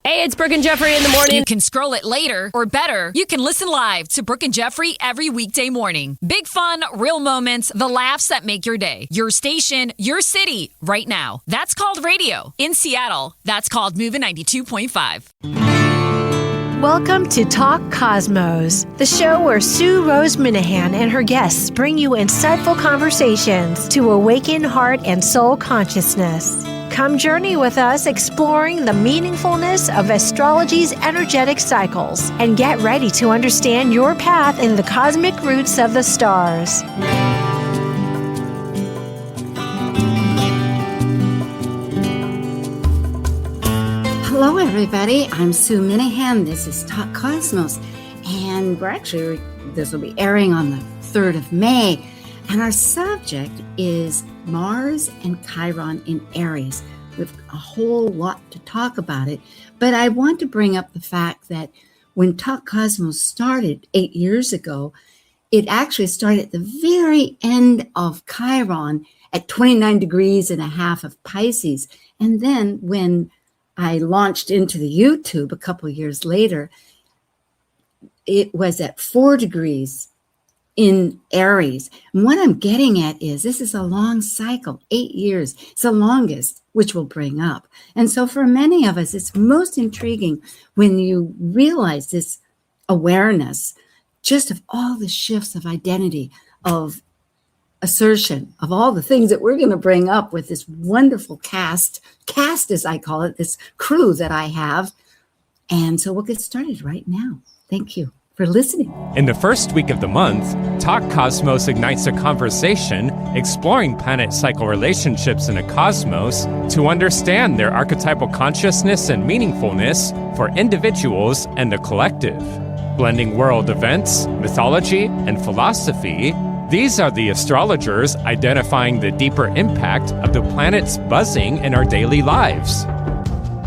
Hey, it's Brooke and Jeffrey in the morning. You can scroll it later, or better, you can listen live to Brooke and Jeffrey every weekday morning. Big fun, real moments, the laughs that make your day. Your station, your city, right now. That's called radio. In Seattle, that's called Moving 92.5. Welcome to Talk Cosmos, the show where Sue Rose Minahan and her guests bring you insightful conversations to awaken heart and soul consciousness. Come journey with us exploring the meaningfulness of astrology's energetic cycles and get ready to understand your path in the cosmic roots of the stars. Hello, everybody. I'm Sue Minahan. This is Talk Cosmos, and this will be airing on the 3rd of May, and our subject is Mars and Chiron in Aries. With a whole lot to talk about it, but I want to bring up the fact that when Talk Cosmos started 8 years ago, it actually started at the very end of Chiron at 29 degrees and a half of Pisces, and then when I launched into the YouTube a couple years later, it was at 4 degrees in Aries. And what I'm getting at is this is a long cycle, 8 years. It's the longest, which we'll bring up. And so for many of us, it's most intriguing when you realize this awareness just of all the shifts of identity, of assertion, of all the things that we're going to bring up with this wonderful cast as I call it, this crew that I have. And so we'll get started right now. Thank you for listening. In the first week of the month, Talk Cosmos ignites a conversation exploring planet cycle relationships in a cosmos to understand their archetypal consciousness and meaningfulness for individuals and the collective. Blending world events, mythology, and philosophy, these are the astrologers identifying the deeper impact of the planets buzzing in our daily lives.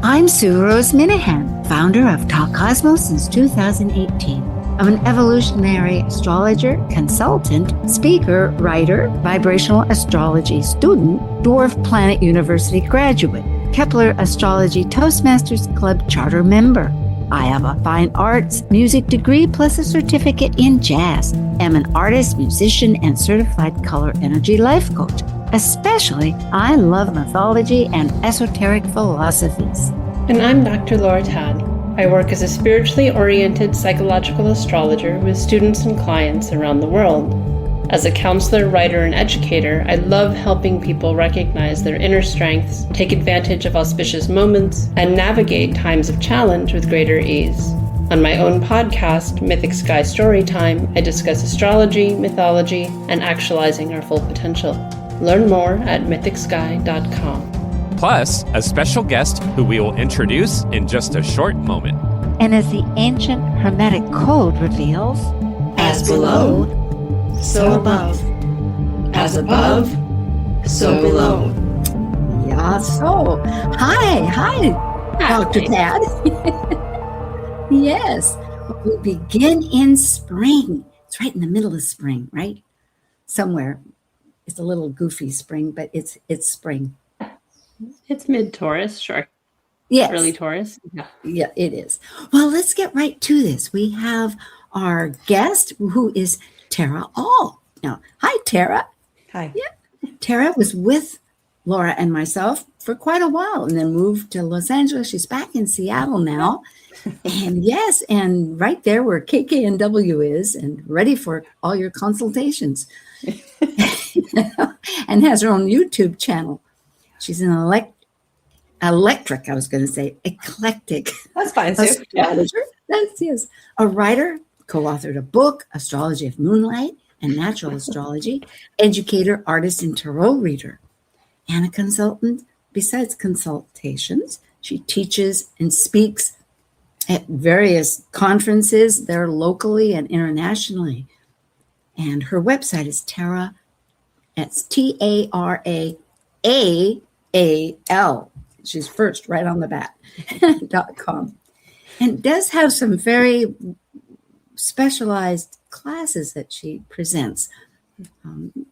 I'm Sue Rose Minahan, founder of Talk Cosmos since 2018. I'm an evolutionary astrologer, consultant, speaker, writer, vibrational astrology student, Dwarf Planet University graduate, Kepler Astrology Toastmasters Club charter member. I have a fine arts music degree plus a certificate in jazz. I'm an artist, musician, and certified color energy life coach. Especially, I love mythology and esoteric philosophies. And I'm Dr. Laura Tad. I work as a spiritually oriented psychological astrologer with students and clients around the world. As a counselor, writer, and educator, I love helping people recognize their inner strengths, take advantage of auspicious moments, and navigate times of challenge with greater ease. On my own podcast, Mythic Sky Storytime, I discuss astrology, mythology, and actualizing our full potential. Learn more at mythicsky.com. Plus, a special guest who we will introduce in just a short moment. And as the ancient Hermetic code reveals, as below, so above. As above, so below. Yeah, so. Hi, Dr. Tad. Yes, we begin in spring. It's right in the middle of spring, right? Somewhere. It's a little goofy spring, but it's spring. It's mid-Taurus, sure. Yes. Early Taurus. Yeah, it is. Well, let's get right to this. We have our guest who is Tara Aal. Now, hi, Tara. Hi. Yeah. Tara was with Laura and myself for quite a while and then moved to Los Angeles. She's back in Seattle now. And yes, and right there where KKNW is and ready for all your consultations. And has her own YouTube channel. She's an eclectic. That's fine, Sue. Astrologer. Yes. A writer, co-authored a book, Astrology of Moonlight and Natural Astrology, educator, artist, and tarot reader, and a consultant. Besides consultations, she teaches and speaks at various conferences there locally and internationally. And her website is Tara, that's TARAAAL. She's first right on the bat, .com. And does have some very specialized classes that she presents.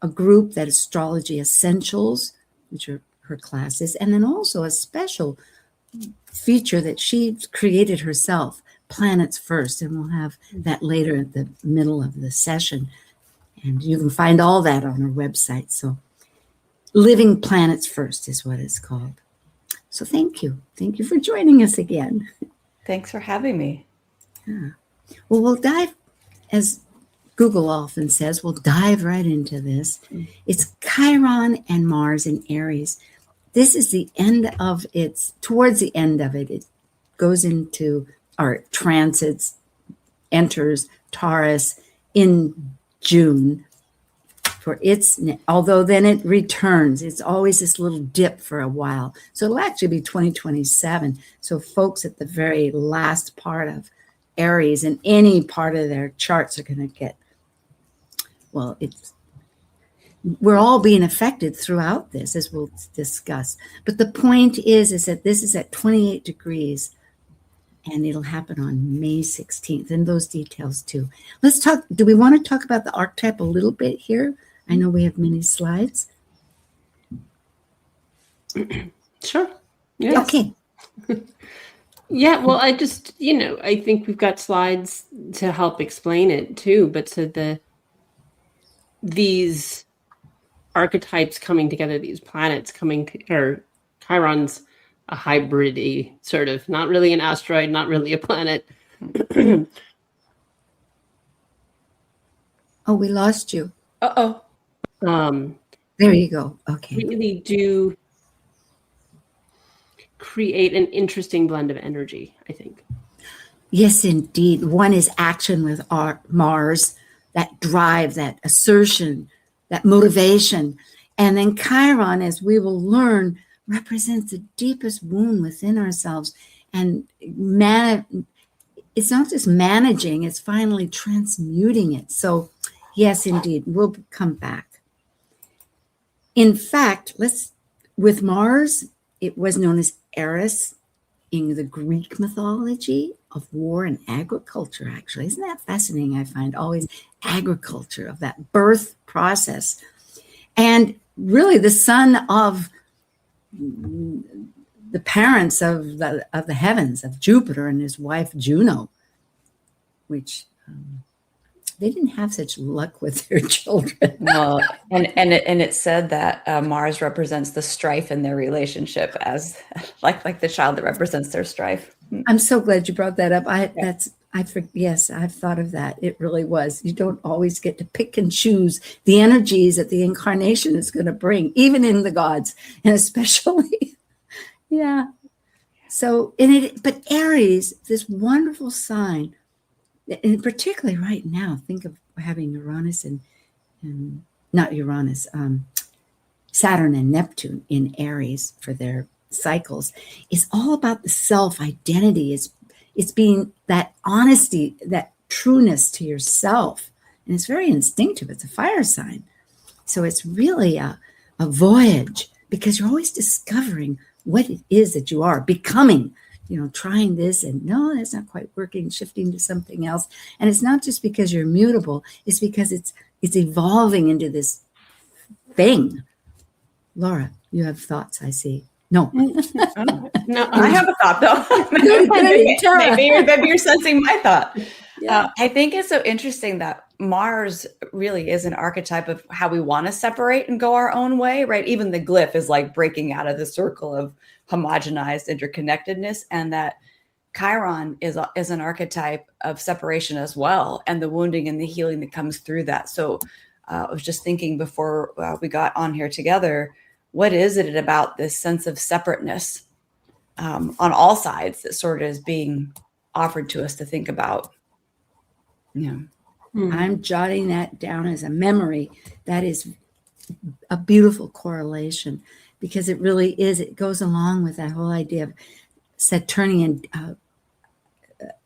A group that is Astrology Essentials, which are her classes, and then also a special feature that she created herself, Planets First, and we'll have that later at the middle of the session. And you can find all that on our website. So Living Planets First is what it's called. So thank you. Thank you for joining us again. Thanks for having me. Yeah. Well, we'll dive, as Google often says, we'll dive right into this. It's Chiron and Mars in Aries. This is the end of towards the end of it. It goes into, or transits, enters Taurus in June. Although then it returns. It's always this little dip for a while. So it'll actually be 2027. So folks at the very last part of Aries and any part of their charts are going to get, well, we're all being affected throughout this, as we'll discuss. But the point is that this is at 28 degrees and it'll happen on May 16th, and those details too. Let's talk. Do we want to talk about the archetype a little bit here? I know we have many slides. Sure. Yes. Okay. Yeah, well, I just, I think we've got slides to help explain it too, but so these archetypes coming together, these planets or Chiron's a hybrid-y sort of, not really an asteroid, not really a planet. Oh, we lost you. Uh-oh. There you go. Okay. Really do create an interesting blend of energy, I think. Yes, indeed. One is action with Mars, that drive, that assertion, that motivation. And then Chiron, as we will learn, represents the deepest wound within ourselves. And it's not just managing, it's finally transmuting it. So yes, indeed, we'll come back. In fact, with Mars, it was known as Aries in the Greek mythology of war and agriculture, actually. Isn't that fascinating? I find always agriculture, of that birth process. And really the son of the parents of the heavens, of Jupiter and his wife Juno, which they didn't have such luck with their children. No, and it said that Mars represents the strife in their relationship, as like the child that represents their strife. I'm so glad you brought that up. Yes, I've thought of that. It really was. You don't always get to pick and choose the energies that the incarnation is going to bring, even in the gods, and especially, yeah. So, but Aries, this wonderful sign, and particularly right now, think of having Uranus and not Uranus, Saturn and Neptune in Aries for their cycles. It's all about the self-identity. It's being that honesty, that trueness to yourself. And it's very instinctive. It's a fire sign. So it's really a voyage, because you're always discovering what it is that you are becoming, trying this and no, that's not quite working, shifting to something else. And it's not just because you're mutable, it's because it's evolving into this thing. Laura, you have thoughts, I see. No. No, I have a thought though. maybe you're sensing my thought. Yeah. I think it's so interesting that Mars really is an archetype of how we want to separate and go our own way, right? Even the glyph is like breaking out of the circle of homogenized interconnectedness, and that Chiron is an archetype of separation as well, and the wounding and the healing that comes through that. So I was just thinking before we got on here together, what is it about this sense of separateness on all sides that sort of is being offered to us to think about? Yeah. I'm jotting that down as a memory. That is a beautiful correlation, because it really is. It goes along with that whole idea of Saturnian,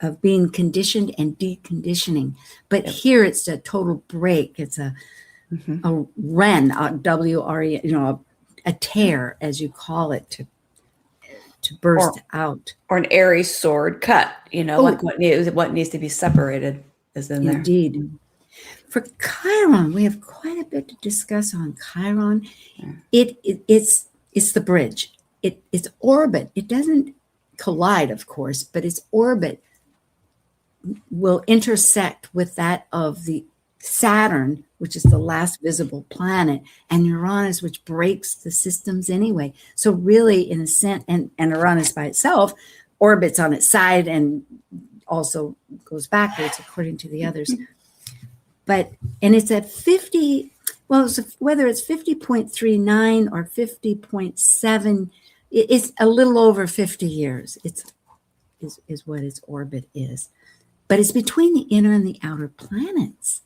of being conditioned and deconditioning. But here it's a total break. It's a ren, W-R-E, a tear, as you call it, to burst out. Or an Aries sword cut, like what needs to be separated is in there. Indeed. For Chiron, we have quite a bit to discuss on Chiron. Yeah. It's the bridge. It's orbit. It doesn't collide, of course, but its orbit will intersect with that of the Saturn, which is the last visible planet, and Uranus, which breaks the systems anyway. So really, in a sense, and Uranus by itself orbits on its side and also goes backwards according to the others. And it's at 50, well, whether it's 50.39 or 50.7, it's a little over 50 years. Is what its orbit is. But it's between the inner and the outer planets.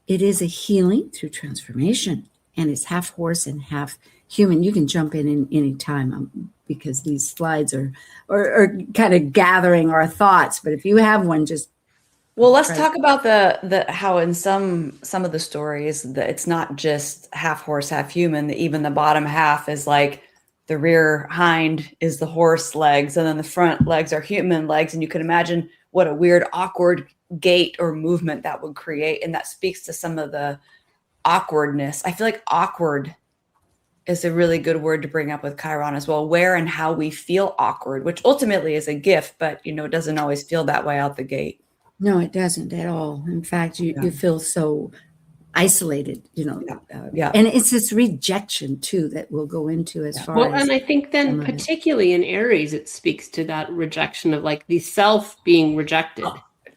It is a healing through transformation, and it's half horse and half human. You can jump in any time because these slides are kind of gathering our thoughts. But if you have one, just let's talk about the how in some of the stories that it's not just half horse, half human. That even the bottom half is like the rear hind is the horse legs, and then the front legs are human legs. And you can imagine what a weird, awkward gait or movement that would create. And that speaks to some of the awkwardness. I feel like awkward is a really good word to bring up with Chiron as well. Where and how we feel awkward, which ultimately is a gift, but it doesn't always feel that way out the gate. No, it doesn't at all. In fact, you feel so isolated, and it's this rejection too that we'll go into as far as. And I think then particularly in Aries, it speaks to that rejection of like the self being rejected.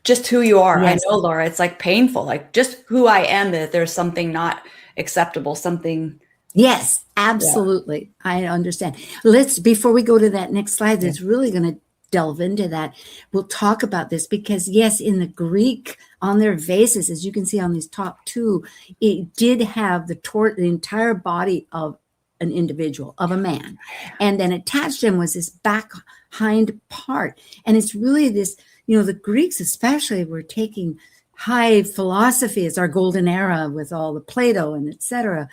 Just who you are. Yes. I know, Laura, it's like painful, like just who I am, that there's something not acceptable, something. Yes, absolutely. Yeah. I understand. Before we go to that next slide, that's really going to delve into that. We'll talk about this because yes, in the Greek, on their vases, as you can see on these top two, it did have the entire body of an individual, of a man. And then attached to him was this back hind part. And it's really this, the Greeks especially were taking high philosophy as our golden era with all the Plato and etc.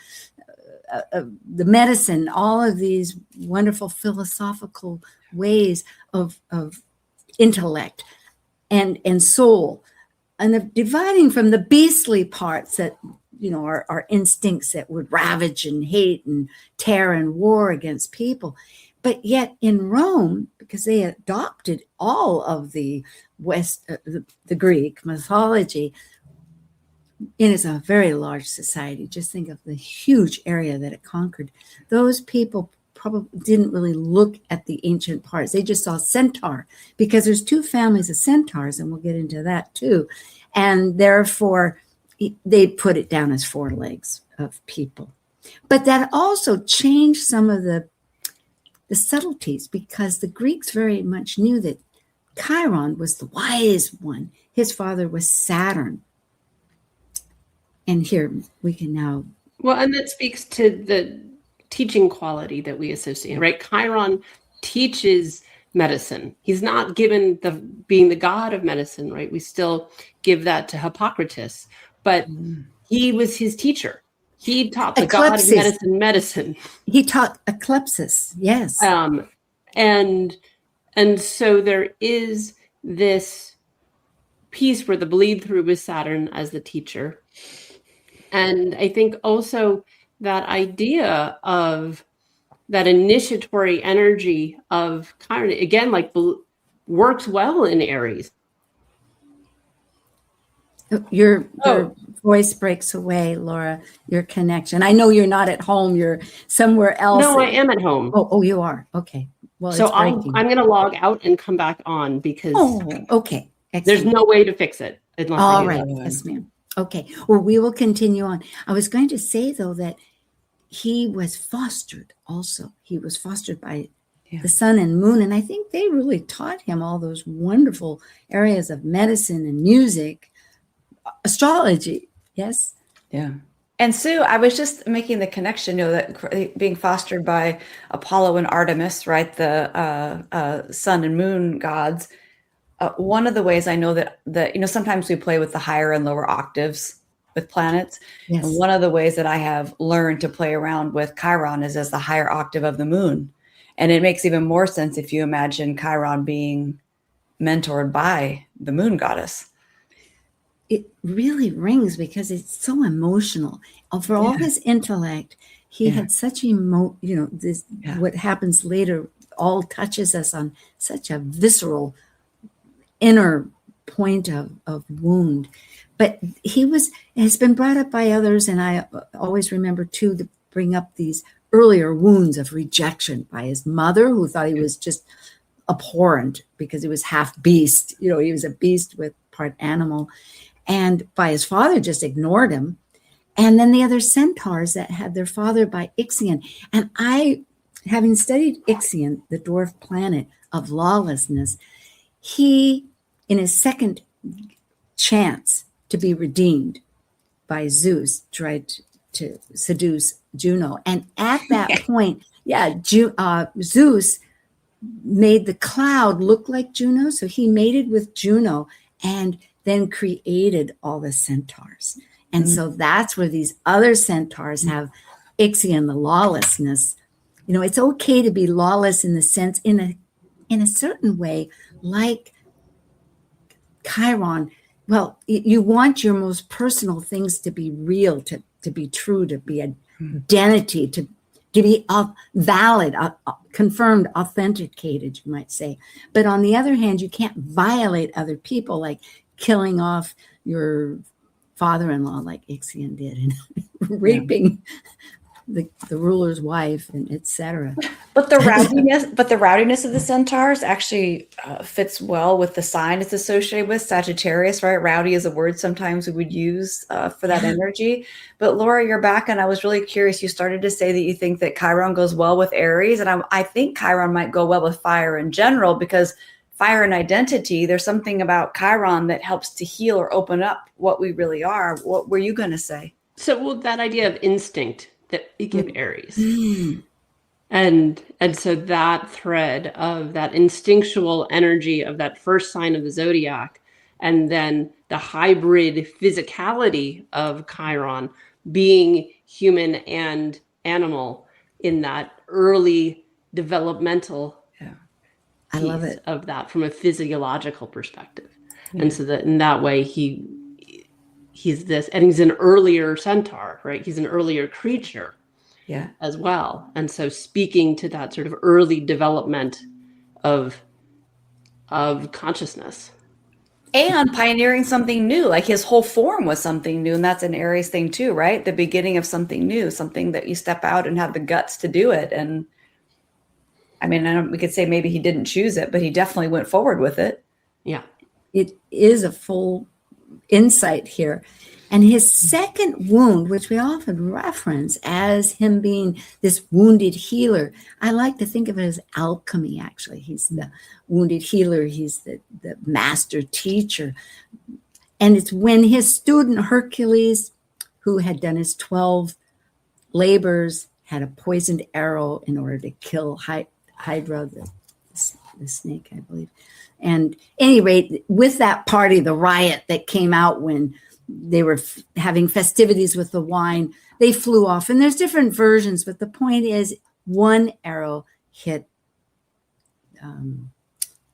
The medicine, all of these wonderful philosophical ways of intellect and soul, and the dividing from the beastly parts that are instincts that would ravage and hate and tear and war against people. But yet in Rome, because they adopted all of the the Greek mythology, it is a very large society. Just think of the huge area that it conquered. Those people probably didn't really look at the ancient parts. They just saw centaur, because there's two families of centaurs, and we'll get into that too. And therefore, they put it down as 4 legs of people. But that also changed some of the subtleties, because the Greeks very much knew that Chiron was the wise one. His father was Saturn. And here we can now. Well, and that speaks to the teaching quality that we associate, right? Chiron teaches medicine. He's not given being the god of medicine, right? We still give that to Hippocrates, but he was his teacher. He taught the god of medicine. He taught eclipsis, yes. And so there is this piece where the bleed through with Saturn as the teacher. And I think also that idea of that initiatory energy of Chiron, again, like works well in Aries. Your voice breaks away, Laura, your connection. I know you're not at home. You're somewhere else. No, I am at home. Oh, you are. Okay. Well, so I'm going to log out and come back on because okay. Excellent. There's no way to fix it. All right. Yes, ma'am. Okay. Well, we will continue on. I was going to say, though, that he was fostered also. He was fostered by the sun and moon. And I think they really taught him all those wonderful areas of medicine and music, astrology. Yes. Yeah. And Sue, I was just making the connection, that being fostered by Apollo and Artemis, right? The sun and moon gods. One of the ways I know that sometimes we play with the higher and lower octaves with planets. Yes. And one of the ways that I have learned to play around with Chiron is as the higher octave of the moon. And it makes even more sense if you imagine Chiron being mentored by the moon goddess. It really rings because it's so emotional. For all his intellect, He had such this what happens later all touches us on such a visceral inner point of wound. But has been brought up by others, and I always remember too to bring up these earlier wounds of rejection by his mother, who thought he was just abhorrent because he was half beast. He was a beast with part animal, and by his father just ignored him. And then the other centaurs that had their father by Ixion. And I, having studied Ixion, the dwarf planet of lawlessness, he, in his second chance to be redeemed by Zeus, tried to seduce Juno. And at that point, Zeus made the cloud look like Juno. So he mated with Juno and then created all the centaurs. And so that's where these other centaurs have Ixion, the lawlessness. It's okay to be lawless in the sense, in a certain way, like Chiron. Well, you want your most personal things to be real, to be true, to be identity, to be valid, confirmed, authenticated, you might say. But on the other hand, you can't violate other people, like killing off your father-in-law like Ixion did, and raping the ruler's wife, and etc. But the rowdiness of the centaurs actually fits well with the sign it's associated with, Sagittarius, right? Rowdy is a word sometimes we would use for that energy. But Laura, you're back, and I was really curious. You started to say that you think that Chiron goes well with Aries, and I think Chiron might go well with fire in general, because fire and identity, there's something about Chiron that helps to heal or open up what we really are. What were you going to say? So, that idea of instinct that we give Aries. And so that thread of that instinctual energy of that first sign of the zodiac, and then the hybrid physicality of Chiron being human and animal in that early developmental I love it. Of that from a physiological perspective. And so that in that way he's this, and he's an earlier centaur, right? He's an earlier creature as well. And so speaking to that sort of early development of consciousness. And pioneering something new, like his whole form was something new. And that's an Aries thing too, right? The beginning of something new, something that you step out and have the guts to do it. And I mean, we could say maybe he didn't choose it, but he definitely went forward with it. Yeah. It is a full insight here. And his second wound, which we often reference as him being this wounded healer, I like to think of it as alchemy, actually. He's the wounded healer. He's the master teacher. And it's when his student Hercules, who had done his 12 labors, had a poisoned arrow in order to kill Hydra, the snake, I believe. And at any rate, with that party, the riot that came out when they were having festivities with the wine, they flew off. And there's different versions, but the point is one arrow hit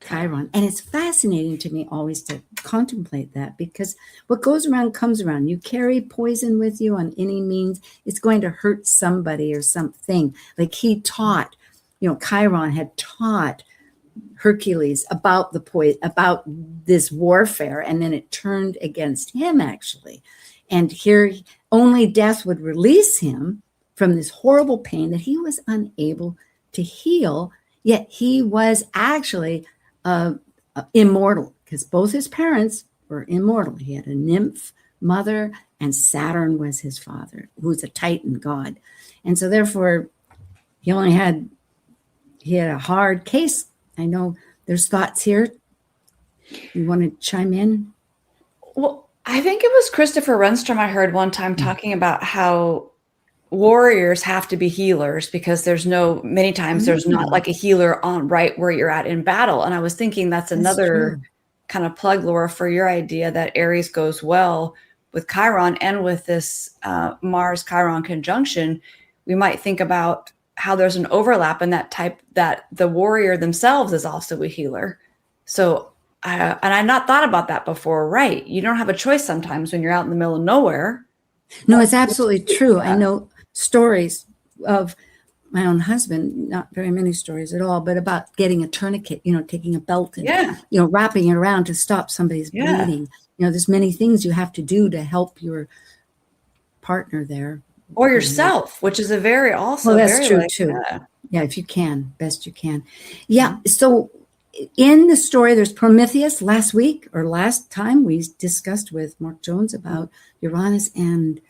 Chiron. And it's fascinating to me always to contemplate that, because what goes around comes around. You carry poison with you on any means, it's going to hurt somebody or something. Like he taught, Chiron had taught Hercules about about this warfare, and then it turned against him, actually. And here only death would release him from this horrible pain that he was unable to heal, yet he was actually immortal, because both his parents were immortal. He had a nymph mother, and Saturn was his father, who's a Titan god. And so therefore he had a hard case. I know there's thoughts here. You want to chime in? Well, I think it was Christopher Renstrom I heard one time talking about how warriors have to be healers, because many times there's not like a healer on right where you're at in battle. And I was thinking that's another kind of plug, Laura, for your idea that Aries goes well with Chiron, and with this Mars-Chiron conjunction, we might think about how there's an overlap in that the warrior themselves is also a healer. So, and I've not thought about that before, right? You don't have a choice sometimes when you're out in the middle of nowhere. No, it's absolutely true. I know stories of my own husband, not very many stories at all, but about getting a tourniquet, taking a belt and, wrapping it around to stop somebody's bleeding. There's many things you have to do to help your partner there. Or yourself, which is that's very true too. Yeah, if you can, best you can. Yeah. So in the story, there's Prometheus. Last time we discussed with Mark Jones about Uranus and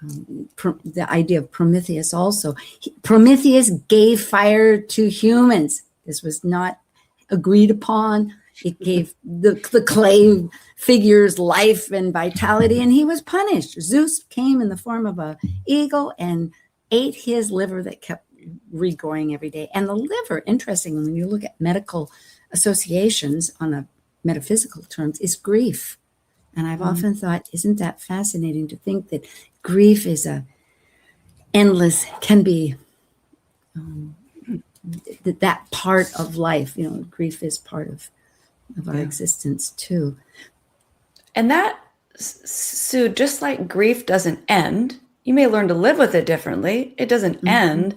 the idea of Prometheus also. Prometheus gave fire to humans. This was not agreed upon. It gave the clay figures life and vitality, and he was punished. Zeus came in the form of an eagle and ate his liver that kept regrowing every day. And the liver, interestingly, when you look at medical associations on a metaphysical terms, is grief. And I've often thought, isn't that fascinating to think that grief is can be that part of life. Grief is part of our existence too. And that, Sue, just like grief doesn't end, you may learn to live with it differently. It doesn't end.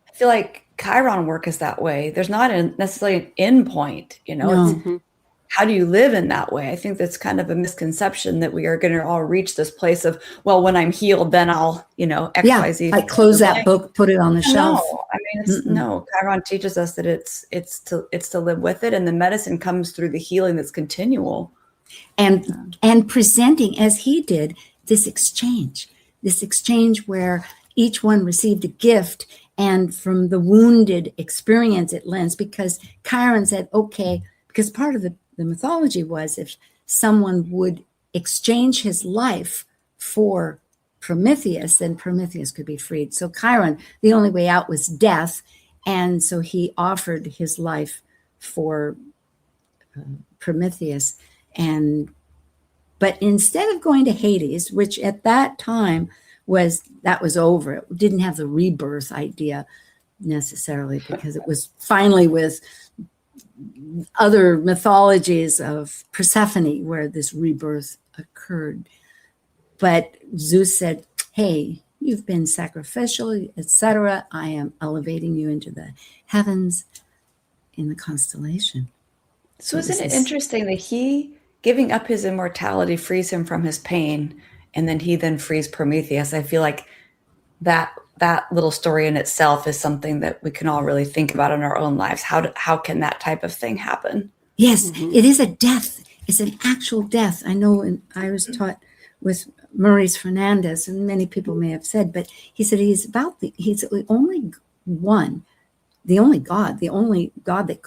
I feel like Chiron work is that way. There's not necessarily an end point, It's, how do you live in that way? I think that's kind of a misconception that we are going to all reach this place of, well, when I'm healed, then I'll, X, Y, Z. Like close that book, put it on the shelf. No, Chiron teaches us that it's to live with it. And the medicine comes through the healing that's continual. And presenting, as he did, this exchange where each one received a gift, and from the wounded experience it lends, because Chiron said, okay, because part of the mythology was if someone would exchange his life for Prometheus, then Prometheus could be freed. So Chiron, the only way out was death. And so he offered his life for Prometheus. But instead of going to Hades, which at that time was over, it didn't have the rebirth idea necessarily, because it was finally with other mythologies of Persephone where this rebirth occurred. But Zeus said, hey, you've been sacrificial, etc. I am elevating you into the heavens in the constellation. So isn't it interesting that he giving up his immortality frees him from his pain, and then he frees Prometheus? I feel like that little story in itself is something that we can all really think about in our own lives. How can that type of thing happen? Yes, it is a death. It's an actual death. I know I was taught with Maurice Fernandez, and many people may have said, but he said he's the only one, the only God that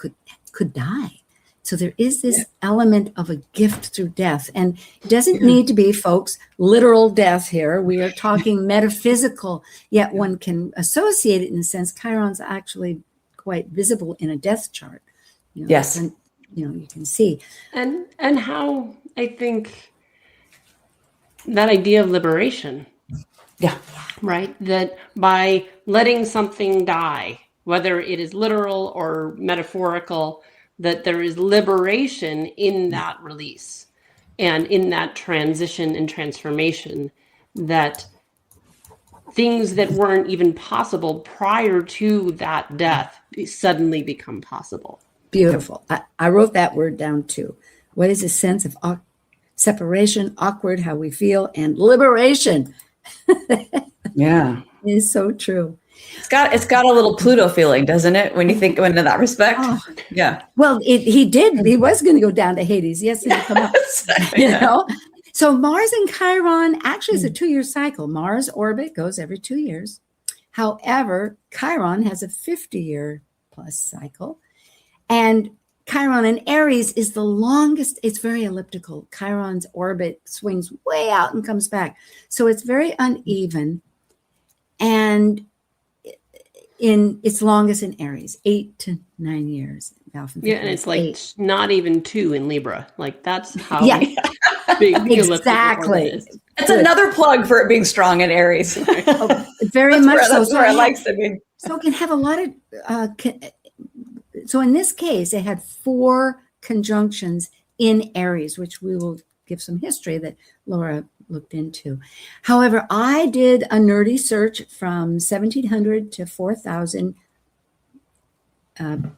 could die. So there is this element of a gift through death. And it doesn't need to be, folks, literal death here. We are talking metaphysical, yet one can associate it in a sense. Chiron's actually quite visible in a death chart. Yes. And, you can see. And how I think that idea of liberation. Yeah. Right? That by letting something die, whether it is literal or metaphorical, that there is liberation in that release and in that transition and transformation, that things that weren't even possible prior to that death suddenly become possible. Beautiful. I wrote that word down too. What is a sense of separation, awkward, how we feel, and liberation? Yeah. It is so true. It's got a little Pluto feeling, doesn't it? When you think into that respect. Oh. Yeah. Well, he did. He was going to go down to Hades. Yes, he come up. So Mars and Chiron actually is a 2-year cycle. Mars orbit goes every 2 years. However, Chiron has a 50-year plus cycle, and Chiron in Aries is the longest. It's very elliptical. Chiron's orbit swings way out and comes back, so it's very uneven, and in its longest in Aries, 8 to 9 years. And it's like 8. Not even 2 in Libra. Like that's how big exactly. Is. It's another plug for it being strong in Aries. Very much so. That's where it likes to be. So it can have a lot of. So in this case, it had 4 conjunctions in Aries, which we will give some history that Laura looked into. However, I did a nerdy search from 1700 to 4000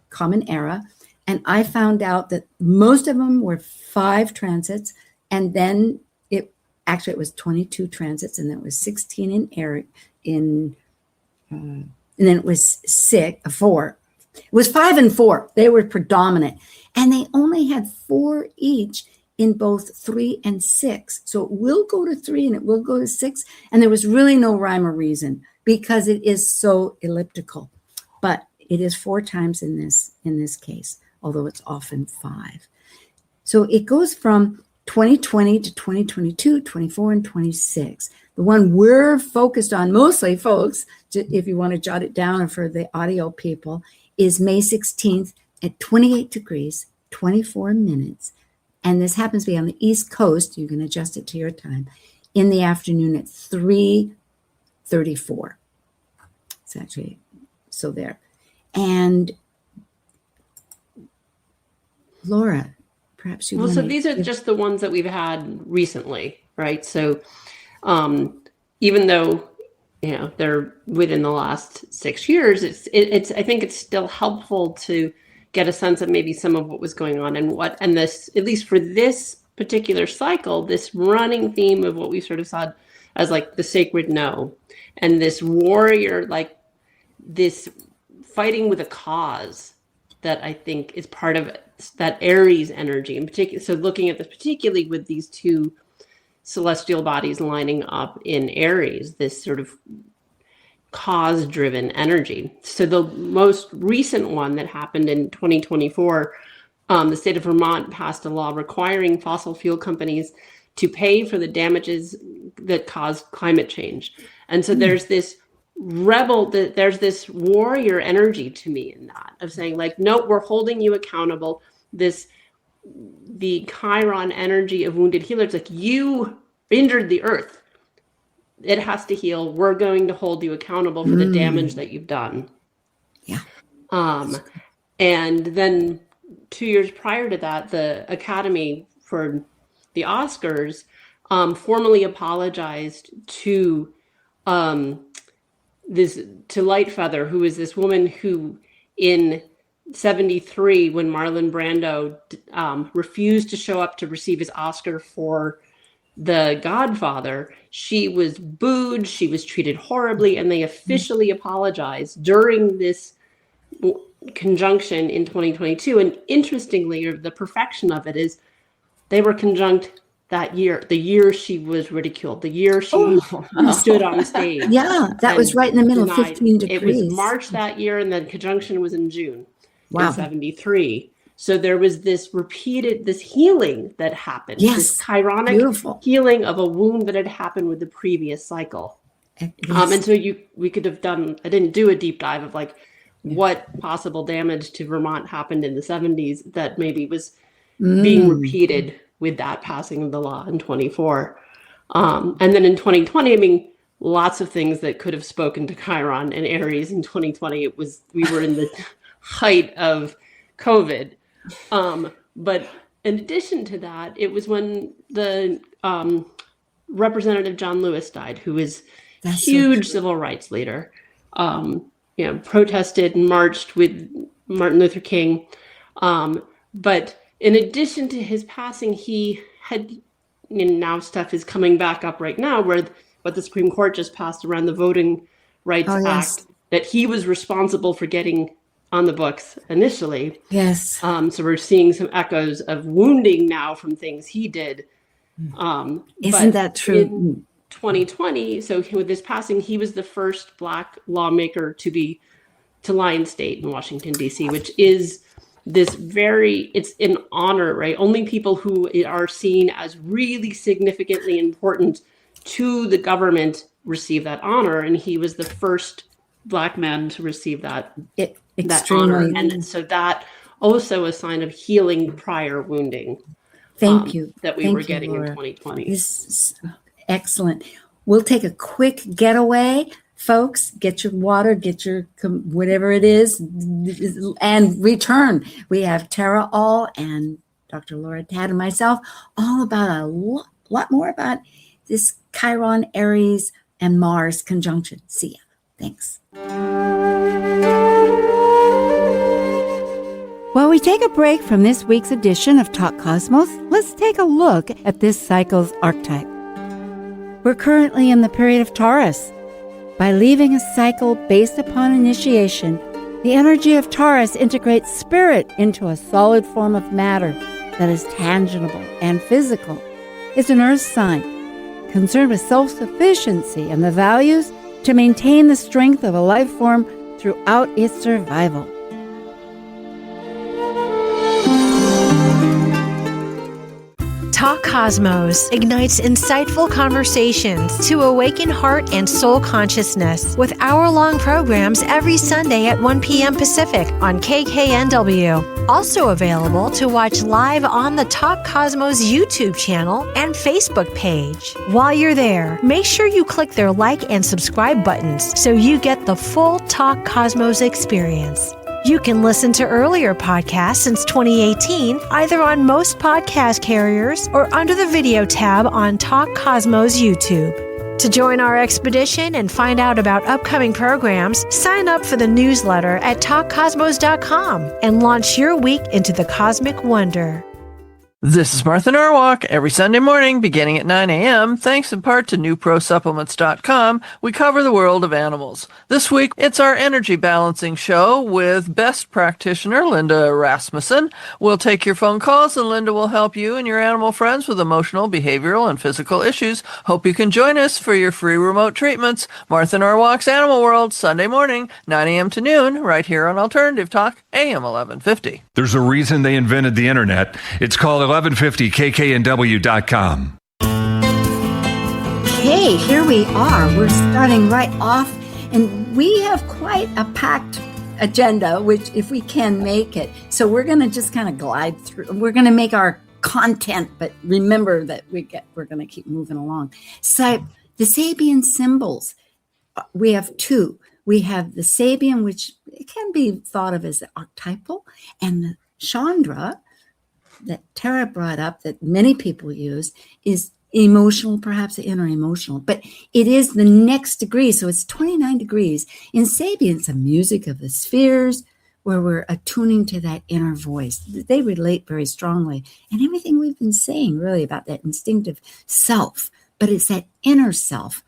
Common Era, and I found out that most of them were 5 transits, and then it was 22 transits, and then it was 16 in Aries, and then it was 4. It was 5 and 4. They were predominant, and they only had 4 each in both 3 and 6. So it will go to 3 and it will go to 6, and there was really no rhyme or reason because it is so elliptical. But it is 4 times in this case, although it's often 5. So it goes from 2020 to 2022, 24, and 26. The one we're focused on mostly, folks, if you want to jot it down for the audio people, is May 16th at 28 degrees, 24 minutes. And this happens to be on the East Coast. You can adjust it to your time. In the afternoon at 3:34. It's actually, so there. And Laura, perhaps you Well, so these are just the ones that we've had recently, right? So even though, you know, they're within the last 6 years, it's I think it's still helpful to get a sense of maybe some of what was going on and this, at least for this particular cycle, this running theme of what we sort of saw as like the sacred no, and this warrior, like this fighting with a cause that I think is part of that Aries energy in particular. So looking at this particularly with these 2 celestial bodies lining up in Aries, this sort of cause-driven energy. So the most recent one that happened in 2024, the state of Vermont passed a law requiring fossil fuel companies to pay for the damages that caused climate change. And so there's this there's this warrior energy to me in that, of saying like, no, we're holding you accountable. The Chiron energy of wounded healers, like, you injured the earth. It has to heal. We're going to hold you accountable for the damage that you've done. Yeah. And then 2 years prior to that, the Academy for the Oscars formally apologized to Lightfeather, who is this woman who in 73, when Marlon Brando refused to show up to receive his Oscar for The Godfather, she was booed, she was treated horribly, and they officially apologized during this conjunction in 2022. And interestingly, the perfection of it is they were conjunct that year, the year she was ridiculed, the year she stood on stage. Yeah, that was right in the middle, 15 degrees. It was March that year, and the conjunction was in June in 73. So there was this healing that happened. Yes, this chironic healing of a wound that had happened with the previous cycle. Yes. And so we could have done, I didn't do a deep dive of like what possible damage to Vermont happened in the 70s that maybe was being repeated with that passing of the law in 24. And then in 2020, I mean, lots of things that could have spoken to Chiron and Aries in 2020. We were in the height of COVID. But in addition to that, it was when the Representative John Lewis died, who was a huge civil rights leader, protested and marched with Martin Luther King. But in addition to his passing, he had, now stuff is coming back up right now, where what the Supreme Court just passed around the Voting Rights Act, that he was responsible for getting on the books initially. Yes. So we're seeing some echoes of wounding now from things he did. Isn't that true? In 2020, so with this passing, he was the first Black lawmaker to lie in state in Washington, D.C., which is this it's an honor, right? Only people who are seen as really significantly important to the government receive that honor. And he was the first Black man to receive that honor. And so that also a sign of healing prior wounding. Thank you. That we were getting in 2020. This is excellent. We'll take a quick getaway. Folks, get your water, get your whatever it is, and return. We have Tara Aal and Dr. Laura Tad and myself all about a lot more about this Chiron, Aries, and Mars conjunction. See ya. Thanks. While we take a break from this week's edition of Talk Cosmos, let's take a look at this cycle's archetype. We're currently in the period of Taurus. By leaving a cycle based upon initiation, the energy of Taurus integrates spirit into a solid form of matter that is tangible and physical. It's an earth sign, concerned with self-sufficiency and the values to maintain the strength of a life form throughout its survival. Talk Cosmos ignites insightful conversations to awaken heart and soul consciousness with hour-long programs every Sunday at 1 p.m. Pacific on KKNW. Also available to watch live on the Talk Cosmos YouTube channel and Facebook page. While you're there, make sure you click their like and subscribe buttons so you get the full Talk Cosmos experience. You can listen to earlier podcasts since 2018, either on most podcast carriers or under the video tab on Talk Cosmos YouTube. To join our expedition and find out about upcoming programs, sign up for the newsletter at talkcosmos.com and launch your week into the cosmic wonder. This is Martha Norwalk. Every Sunday morning, beginning at 9 a.m., thanks in part to newprosupplements.com, we cover the world of animals. This week, it's our energy balancing show with best practitioner Linda Rasmussen. We'll take your phone calls, and Linda will help you and your animal friends with emotional, behavioral, and physical issues. Hope you can join us for your free remote treatments. Martha Norwalk's Animal World, Sunday morning, 9 a.m. to noon, right here on Alternative Talk, AM 1150. There's a reason they invented the internet. It's called 1150kknw.com. Okay, here we are. We're starting right off, and we have quite a packed agenda, which if we can make it. So we're going to just kind of glide through. We're going to make our content, but remember that we're going to keep moving along. So the Sabian symbols, we have two. We have the Sabian, which can be thought of as the archetypal, and the Chandra that Tara brought up that many people use is emotional, perhaps the inner emotional, but it is the next degree. So it's 29 degrees. In Sabian, it's the music of the spheres where we're attuning to that inner voice. They relate very strongly. And everything we've been saying really about that instinctive self, but it's that inner self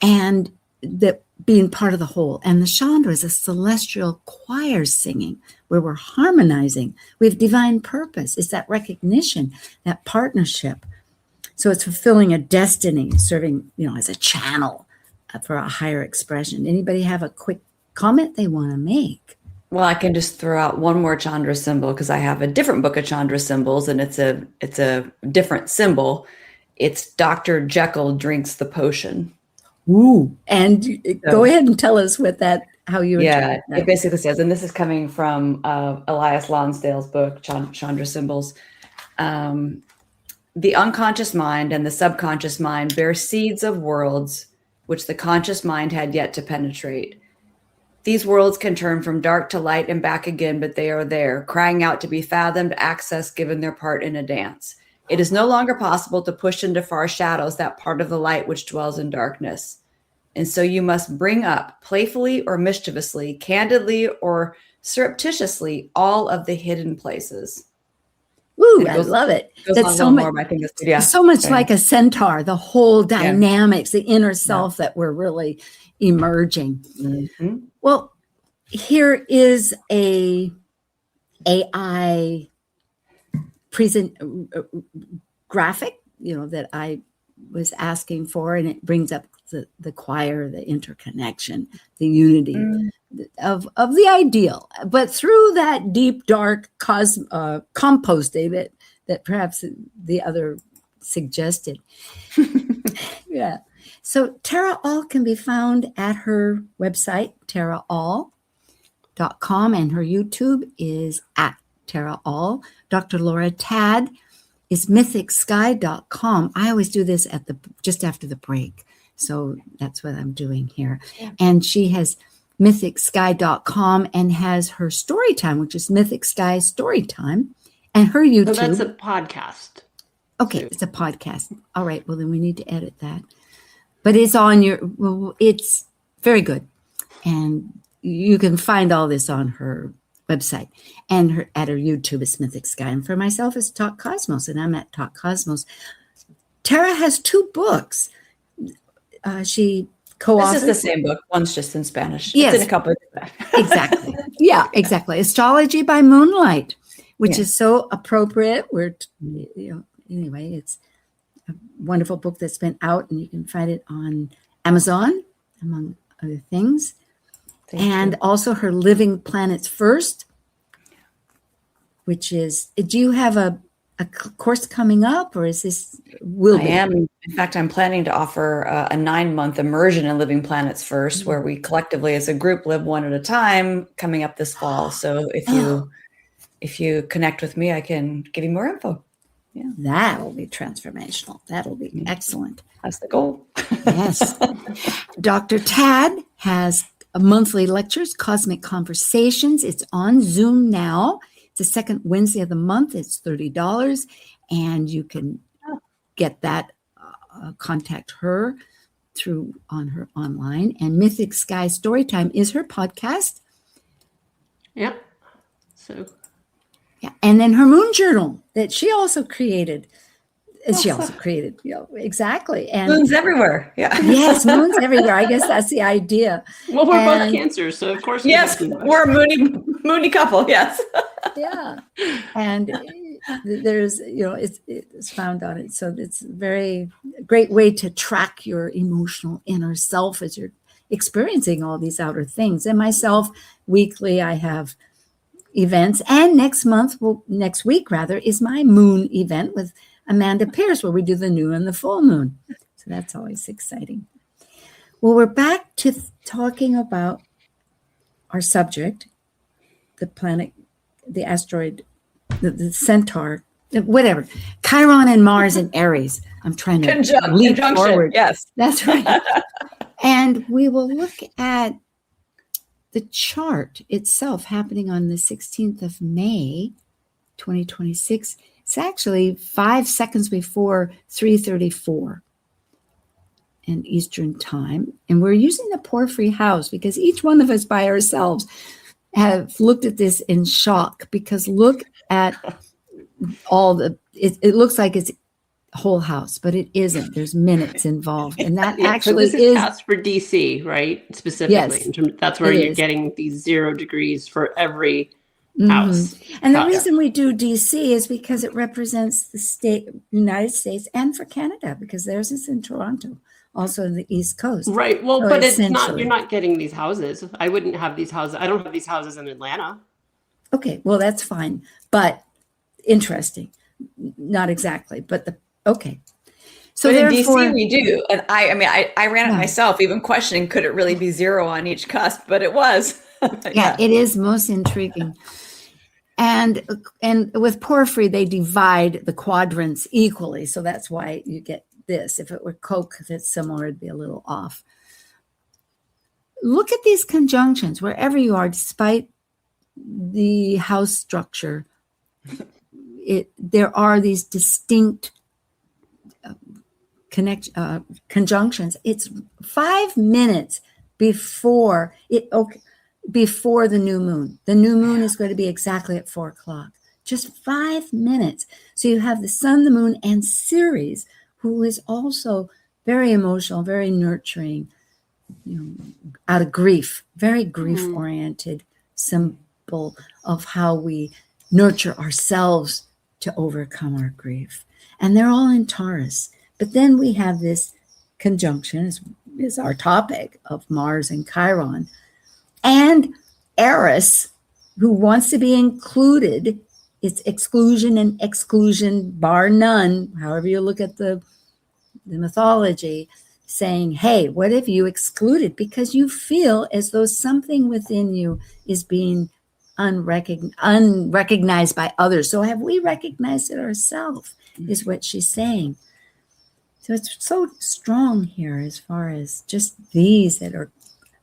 and that being part of the whole. And the Chandra is a celestial choir singing where we're harmonizing. We have divine purpose. It's that recognition, that partnership. So it's fulfilling a destiny, serving, as a channel for a higher expression. Anybody have a quick comment they want to make? Well, I can just throw out one more Chandra symbol because I have a different book of Chandra symbols, and it's a different symbol. It's Dr. Jekyll drinks the potion. Ooh, and go ahead and tell us how you interpret that. It basically says, and this is coming from Elias Lonsdale's book, Chandra Symbols. The unconscious mind and the subconscious mind bear seeds of worlds which the conscious mind had yet to penetrate. These worlds can turn from dark to light and back again, but they are there, crying out to be fathomed, accessed, given their part in a dance. It is no longer possible to push into far shadows that part of the light which dwells in darkness. And so you must bring up, playfully or mischievously, candidly or surreptitiously, all of the hidden places. Ooh, I love it. That's so much, so much like a centaur, the whole dynamics, the inner self that we're really emerging. Mm-hmm. Well, here is a AI graphic, that I was asking for, and it brings up the choir, the interconnection, the unity of the ideal, but through that deep, dark composting that perhaps the other suggested. Yeah. So Tara Aal can be found at her website, taraaal.com, and her YouTube is at Tara Aal. Dr. Laura Tad is mythicsky.com. I always do this just after the break. So that's what I'm doing here. Yeah. And she has mythicsky.com and has her story time, which is Mythic Sky Story Time, and her YouTube. So that's a podcast. Okay, it's a podcast. All right. Well, then we need to edit that. But it's on it's very good. And you can find all this on her website and at her YouTube is Mythic Sky. And for myself, it's Talk Cosmos, and I'm at Talk Cosmos. Tara has 2 books. She co-authored. This is the same book. One's just in Spanish. Yes. It's in a couple of Exactly. Yeah, exactly. Astrology by Moonlight, which is so appropriate. Anyway, it's a wonderful book that's been out, and you can find it on Amazon, among other things. And also her Living Planets First, which is, do you have a course coming up, or is this I am. In fact, I'm planning to offer a 9-month immersion in Living Planets First, where we collectively as a group live one at a time, coming up this fall. So if you connect with me, I can give you more info. Yeah. That will be transformational. That'll be excellent. That's the goal. Yes. Dr. Tad has monthly lectures, Cosmic Conversations. It's on Zoom now. It's the second Wednesday of the month. It's $30, and you can get that. Contact her on her online. And Mythic Sky Storytime is her podcast. Yep. So. Yeah, and then her moon journal that she also created. Exactly. And moons everywhere. Yeah. Yes, moons everywhere. I guess that's the idea. Well, we're both Cancer, so of course. Yes, we're a moony couple. Yes. Yeah. And there's, it's found on it. So it's a very great way to track your emotional inner self as you're experiencing all these outer things. And myself, weekly, I have events. And next week is my moon event with Amanda Pierce, where we do the new and the full moon. So that's always exciting. Well, we're back to talking about our subject, the planet, the asteroid, the centaur, whatever. Chiron and Mars and Aries. I'm trying to leap forward. Yes, that's right. And we will look at the chart itself happening on the 16th of May, 2026. It's actually 5 seconds before 3:34 in Eastern time. And we're using the Porphyry house because each one of us by ourselves have looked at this in shock, because look at all it looks like it's whole house, but it isn't. There's minutes involved. And that actually so this is cast for DC, right? Specifically. Yes, that's where you're getting these 0 degrees for every house. And the reason we do DC is because it represents the United States, and for Canada, because theirs is in Toronto, also in the East Coast. Right. Well, so but it's not, you're not getting these houses. I wouldn't have these houses. I don't have these houses in Atlanta. Okay. Well, that's fine. But interesting. Not exactly, but okay. So in DC we do. And I ran it myself, even questioning, could it really be 0 on each cusp? But it was. Yeah, it is most intriguing. And with Porphyry, they divide the quadrants equally. So that's why you get this. If it were Coke that's similar, it'd be a little off. Look at these conjunctions wherever you are, despite the house structure. There are these distinct conjunctions. It's 5 minutes before before the new moon. The new moon is going to be exactly at 4:00. Just 5 minutes. So you have the sun, the moon, and Ceres, who is also very emotional, very nurturing, out of grief, very grief-oriented symbol of how we nurture ourselves to overcome our grief. And they're all in Taurus. But then we have this conjunction, is our topic, of Mars and Chiron. And Aries, who wants to be included, it's exclusion and exclusion, bar none, however you look at the mythology, saying, hey, what if you excluded? Because you feel as though something within you is being unrecognized by others. So have we recognized it ourselves, is what she's saying. So it's so strong here as far as just these that are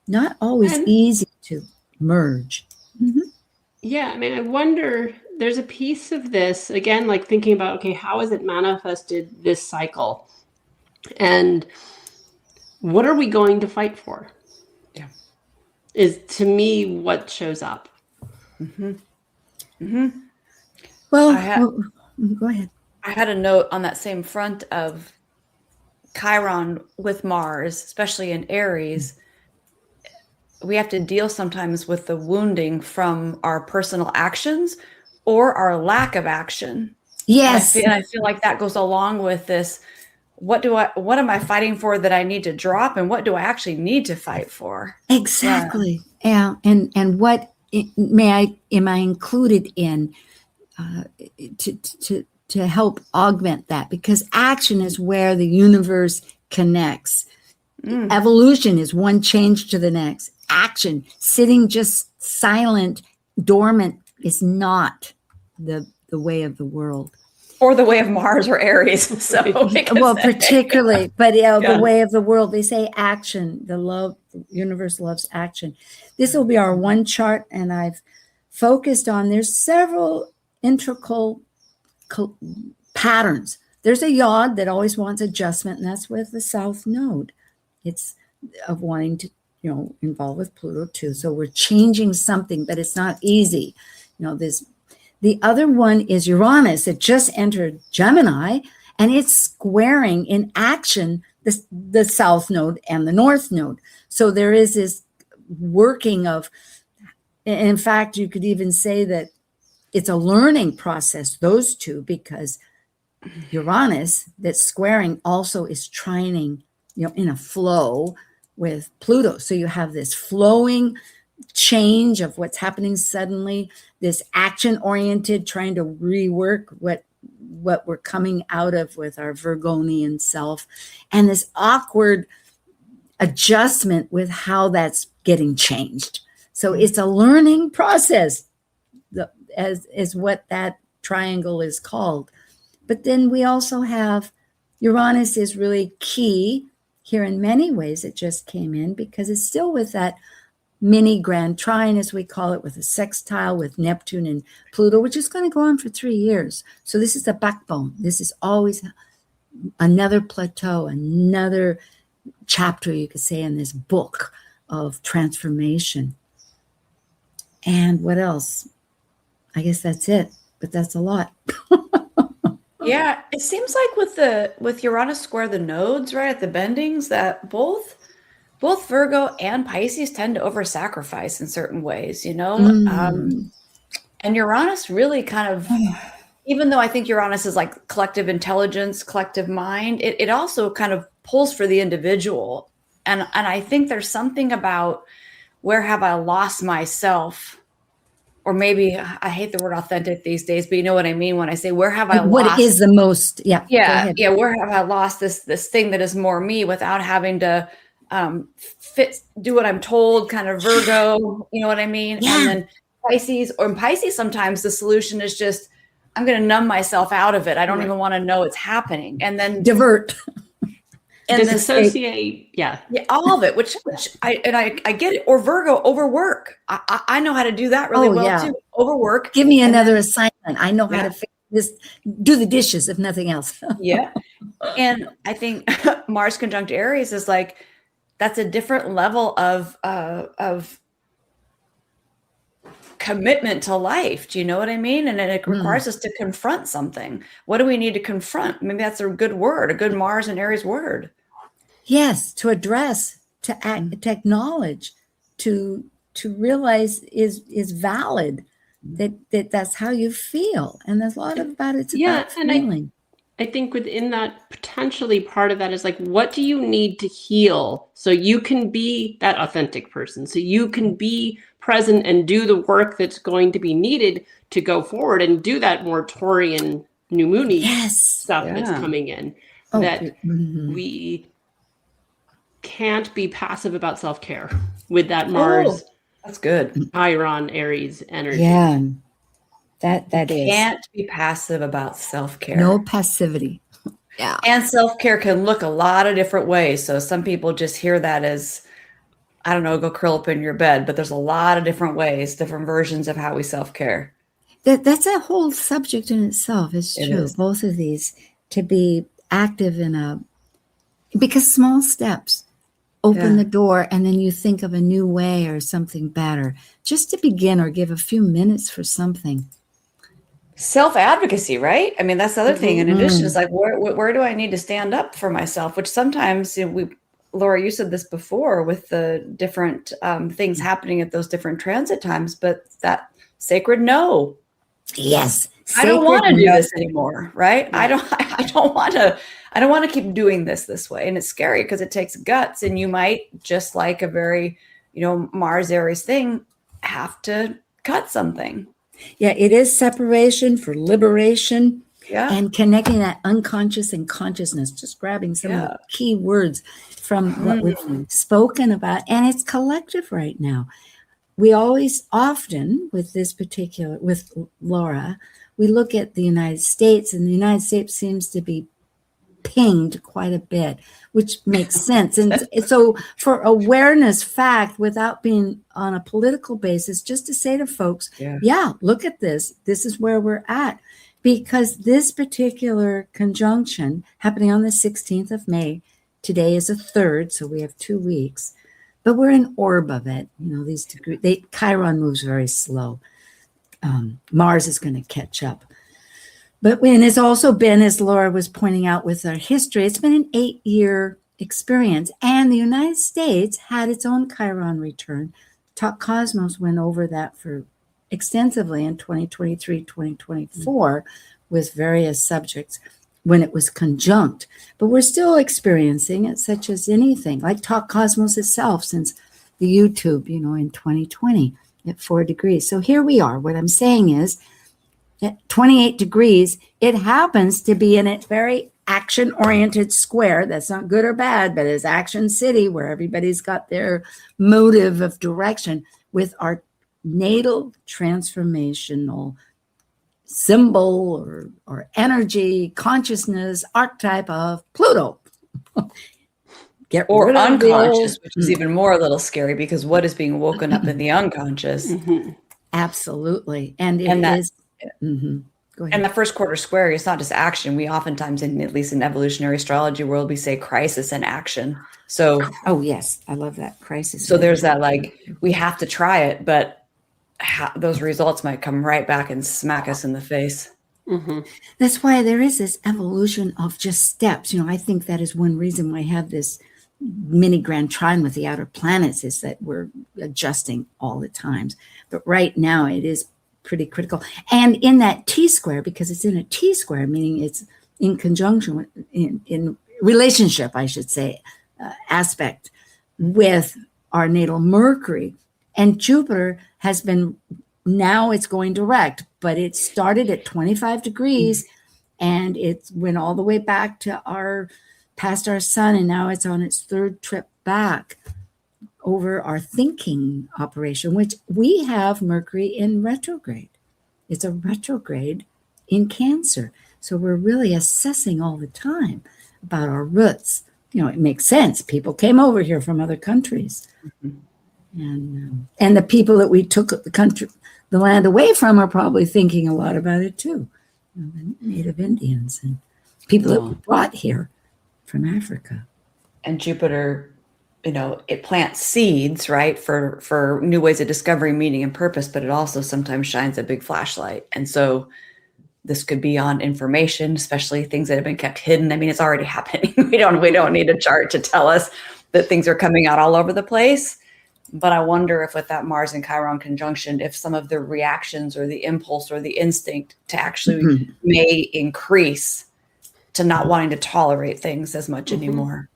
not always easy to merge. Mm-hmm. Yeah, I wonder, there's a piece of this, again, like thinking about, okay, how has it manifested this cycle? And what are we going to fight for? Yeah. Is, to me, what shows up. Mm-hmm. Mm-hmm. Well, go ahead. I had a note on that same front of Chiron with Mars, especially in Aries. We have to deal sometimes with the wounding from our personal actions or our lack of action. Yes. And I feel like that goes along with this. What am I fighting for that I need to drop, and what do I actually need to fight for? Exactly. Yeah. And what am I included in to help augment that? Because action is where the universe connects. Evolution is one change to the next. Action, sitting just silent, dormant, is not the way of the world. Or the way of Mars or Aries. So well, particularly, but the way of the world. They say action. The universe loves action. This will be our one chart, and I've focused on. There's several integral patterns. There's a yod that always wants adjustment, and that's with the South Node. It's of wanting to, involve with Pluto too. So we're changing something, but it's not easy. The other one is Uranus. It just entered Gemini, and it's squaring in action the South Node and the North Node. So there is this working of, in fact, you could even say that it's a learning process, those two, because Uranus that's squaring also is trining, in a flow with Pluto. So you have this flowing change of what's happening suddenly, this action-oriented, trying to rework what we're coming out of with our Virgonian self, and this awkward adjustment with how that's getting changed. So it's a learning process, as what that triangle is called. But then we also have Uranus is really key here in many ways. It just came in because it's still with that mini grand trine, as we call it, with a sextile with Neptune and Pluto, which is going to go on for 3 years. So this is the backbone. This is always another plateau, another chapter, you could say, in this book of transformation. And what else? I guess that's it, but that's a lot. Yeah, it seems like with Uranus square the nodes, right, at the bendings, that both Virgo and Pisces tend to over-sacrifice in certain ways, and Uranus really kind of, even though I think Uranus is like collective intelligence, collective mind, it also kind of pulls for the individual. And I think there's something about, where have I lost myself? Or maybe, I hate the word authentic these days, but you know what I mean when I say, where have I lost? What is the most, yeah. Where have I lost this thing that is more me, without having to do what I'm told, kind of Virgo, you know what I mean? Yeah. And then Pisces, sometimes the solution is just, I'm going to numb myself out of it. I don't even want to know it's happening. And then divert. And disassociate, yeah, all of it, which I get it. Or Virgo, overwork. I know how to do that really well too. Overwork. Give me another assignment. I know how to fix this. Do the dishes, if nothing else. Yeah. And I think Mars conjunct Aries is like, that's a different level of commitment to life. Do you know what I mean? And it requires us to confront something. What do we need to confront? Maybe that's a good word, a good Mars and Aries word. Yes, to address, to act, to acknowledge, to realize is valid, that's how you feel. And there's a lot about it's about feeling. I think within that, potentially part of that is like, what do you need to heal so you can be that authentic person, so you can be present and do the work that's going to be needed to go forward and do that more Taurian new moony stuff that's coming in. We can't be passive about self-care with that Mars. That's good. Chiron, Aries energy. Yeah. That is. Can't be passive about self-care. No passivity. Yeah. And self-care can look a lot of different ways. So some people just hear that as, I don't know, go curl up in your bed, but there's a lot of different ways, different versions of how we self-care. That's a whole subject in itself. It's It true. is. Both of these, to be active because small steps open the door, and then you think of a new way or something better, just to begin or give a few minutes for something. Self-advocacy, right? I mean, that's the other thing. In addition, is like, where do I need to stand up for myself? Which sometimes, Laura, you said this before with the different things happening at those different transit times, but that sacred no. Yes. I don't want to do this anymore, right? Yeah. I don't want to keep doing this way. And it's scary because it takes guts, and you might, just like a very, Mars Aries thing, have to cut something. Yeah, it is separation for liberation. Yeah. And connecting that unconscious and consciousness, just grabbing some of the key words from what we've spoken about. And it's collective right now. We often, with Laura, we look at the United States, and the United States seems to be pinged quite a bit, which makes sense. And so for awareness fact, without being on a political basis, just to say to folks, look at this. This is where we're at. Because this particular conjunction happening on the 16th of May, today is a 3rd, so we have 2 weeks, but we're in orb of it. These degrees, Chiron moves very slow. Mars is going to catch up. But when it's also been, as Laura was pointing out with our history, it's been an 8-year experience. And the United States had its own Chiron return. Talk Cosmos went over that for extensively in 2023, 2024 with various subjects when it was conjunct. But we're still experiencing it, such as anything, like Talk Cosmos itself since the YouTube, in 2020 at 4 degrees. So here we are. What I'm saying is, at 28 degrees, it happens to be in a very action-oriented square. That's not good or bad, but it's Action City, where everybody's got their motive of direction, with our natal transformational symbol or energy, consciousness, archetype of Pluto. Or unconscious, which is even more a little scary, because what is being woken up in the unconscious? Absolutely. And Go ahead. And the first quarter square is not just action. We oftentimes, at least in evolutionary astrology world, we say crisis and action. So, oh yes, I love that, crisis. So there's that, like, we have to try it, but those results might come right back and smack us in the face. That's why there is this evolution of just steps. I think that is one reason why I have this mini grand trine with the outer planets, is that we're adjusting all the times. But right now it is pretty critical. And in that T square, because it's in a T square, meaning it's in conjunction with, in relationship, I should say, aspect with our natal Mercury. And Jupiter has been, now it's going direct, but it started at 25 degrees and it went all the way back to past our sun, and now it's on its 3rd trip back over our thinking operation, which we have Mercury in retrograde. It's a retrograde in Cancer. So we're really assessing all the time about our roots. It makes sense. People came over here from other countries. And the people that we took the land away from are probably thinking a lot about it too. The Native Indians and people that were brought here from Africa. And Jupiter, it plants seeds, right, for new ways of discovering meaning and purpose, but it also sometimes shines a big flashlight. And so this could be on information, especially things that have been kept hidden. I mean, it's already happening. We don't need a chart to tell us that things are coming out all over the place. But I wonder if with that Mars and Chiron conjunction, if some of the reactions or the impulse or the instinct to actually may increase to not wanting to tolerate things as much anymore.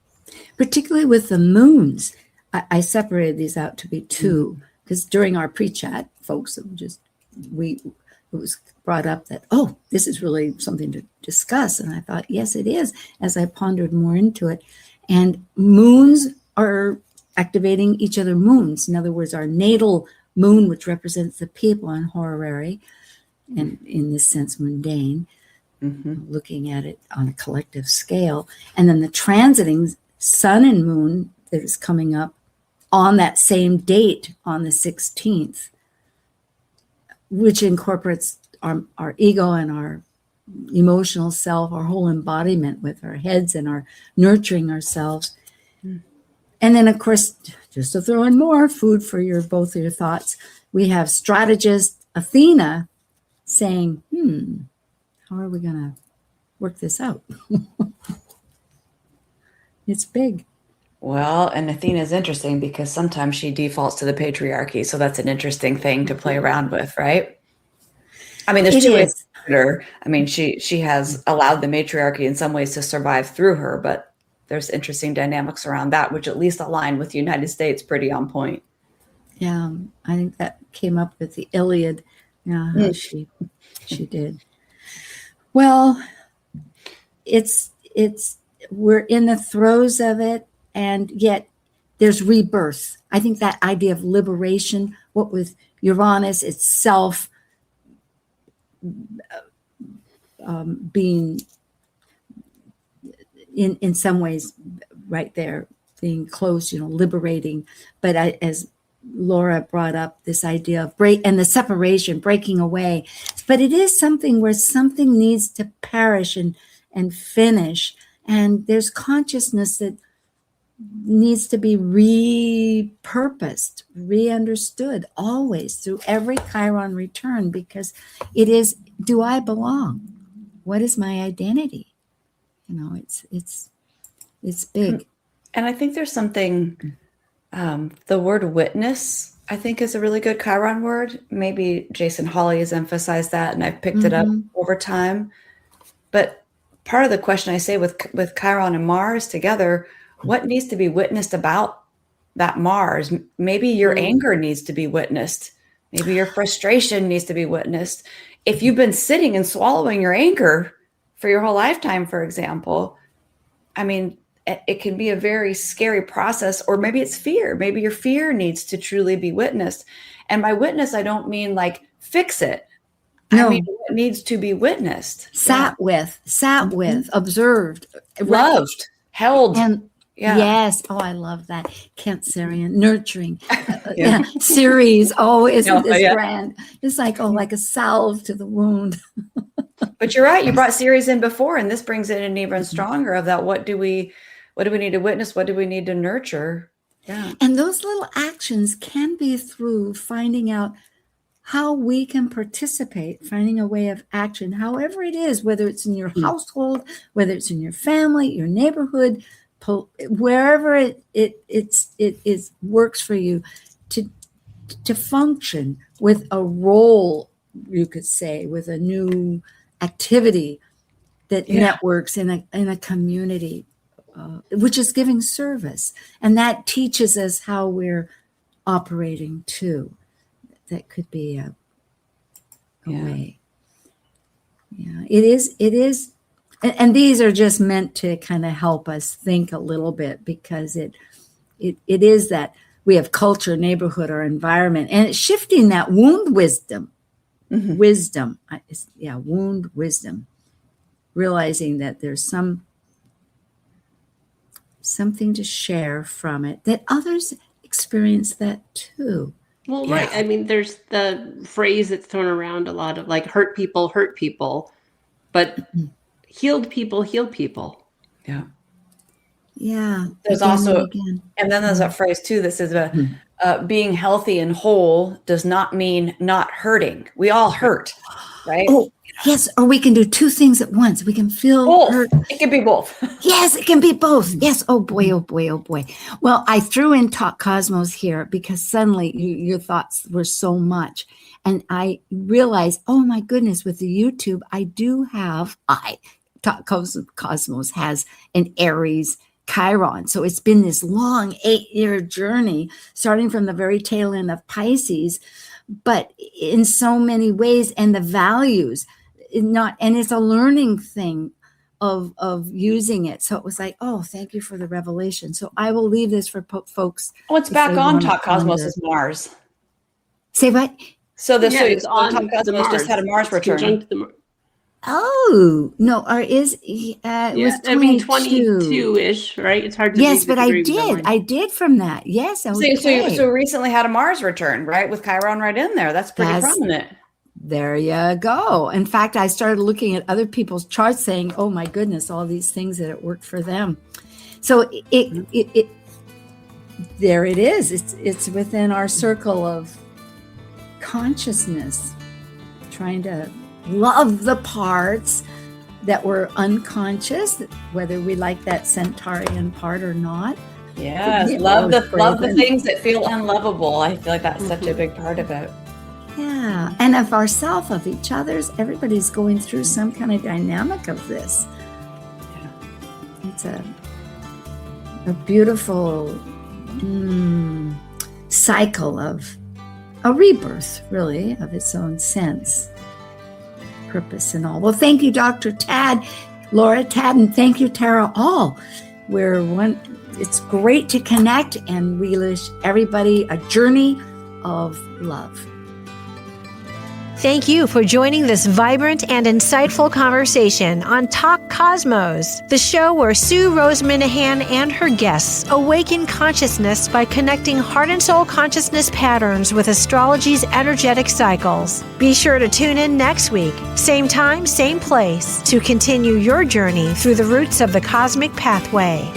Particularly with the moons. I separated these out to be 2, because during our pre-chat, folks, it was brought up that, this is really something to discuss. And I thought, yes, it is, as I pondered more into it. And moons are activating each other moons. In other words, our natal moon, which represents the people in horary, and in this sense, mundane, looking at it on a collective scale. And then the transiting sun and moon that is coming up on that same date on the 16th, which incorporates our ego and our emotional self, our whole embodiment with our heads and our nurturing ourselves. And then, of course, just to throw in more food for both of your thoughts, we have strategist Athena saying, how are we going to work this out? It's big. Well, and Athena's interesting because sometimes she defaults to the patriarchy. So that's an interesting thing to play around with, right? I mean, there's two ways to look at her. I mean, she has allowed the matriarchy in some ways to survive through her, but there's interesting dynamics around that, which at least align with the United States pretty on point. Yeah, I think that came up with the Iliad. Yeah, how she did. Well, we're in the throes of it, and yet there's rebirth. I think that idea of liberation, what with Uranus itself being in some ways right there, being close, liberating. But as Laura brought up, this idea of and the separation, breaking away. But it is something where something needs to perish and finish. And there's consciousness that needs to be repurposed, re-understood always through every Chiron return, because it is, do I belong? What is my identity? It's big. And I think there's something, the word witness, I think, is a really good Chiron word. Maybe Jason Hawley has emphasized that, and I've picked it up over time. But part of the question I say with Chiron and Mars together, what needs to be witnessed about that Mars? Maybe your anger needs to be witnessed. Maybe your frustration needs to be witnessed. If you've been sitting and swallowing your anger for your whole lifetime, for example, I mean, it can be a very scary process, or maybe it's fear. Maybe your fear needs to truly be witnessed. And by witness, I don't mean like fix it. No. I mean, it needs to be witnessed. Sat with, observed, loved, held. And yes. Oh, I love that. Cancerian, nurturing. Ceres. Oh, isn't this grand? It's like, like a salve to the wound. But you're right. You brought Ceres in before, and this brings it in even stronger of that. What do we need to witness? What do we need to nurture? Yeah. And those little actions can be through finding out how we can participate, finding a way of action, however it is, whether it's in your household, whether it's in your family, your neighborhood, wherever it is works for you, to function with a role, you could say, with a new activity that networks in a community, which is giving service. And that teaches us how we're operating too. That could be a way. Yeah, it is. And these are just meant to kind of help us think a little bit, because it is that we have culture, neighborhood, our environment, and it's shifting that wound wisdom. Wound wisdom, realizing that there's something to share from it, that others experience that too. Well, right. I mean, there's the phrase that's thrown around a lot of like hurt people, but healed people heal people. Yeah. Yeah. There's also, and then there's that phrase too, that says being healthy and whole does not mean not hurting. We all hurt, right? Oh, yes. Or we can do two things at once. We can feel both. hurt. It can be both. Yes, it can be both. Yes. Oh boy, oh boy, oh boy. Well, I threw in Talk Cosmos here because suddenly your thoughts were so much. And I realized, oh my goodness, with the YouTube, Talk Cosmos has an Aries Chiron. So it's been this long 8-year journey, starting from the very tail end of Pisces, but in so many ways, and the values, and it's a learning thing of using it. So it was like, oh, thank you for the revelation. So I will leave this for folks. Oh, it's back on Talk Cosmos is Mars. Say what? So it's on Talk Cosmos just had a Mars return. Oh no! Or is it was 22-ish, right? It's hard to. Yes, but I did from that. Yes, so recently had a Mars return, right, with Chiron right in there. That's pretty prominent. There you go. In fact, I started looking at other people's charts saying, oh my goodness, all these things that it worked for them. So it there it is. It's within our circle of consciousness, trying to love the parts that were unconscious, whether we like that centaurian part or not. Yes, love the things that feel unlovable. I feel like that's such a big part of it. Yeah, and of ourselves, of each other's, everybody's going through some kind of dynamic of this. Yeah. It's a beautiful cycle of a rebirth, really, of its own sense, purpose, and all. Well, thank you, Dr. Laura Tad, and thank you, Tara Aal. It's great to connect, and we wish everybody a journey of love. Thank you for joining this vibrant and insightful conversation on Talk Cosmos, the show where Sue Rose Minahan and her guests awaken consciousness by connecting heart and soul consciousness patterns with astrology's energetic cycles. Be sure to tune in next week, same time, same place, to continue your journey through the roots of the cosmic pathway.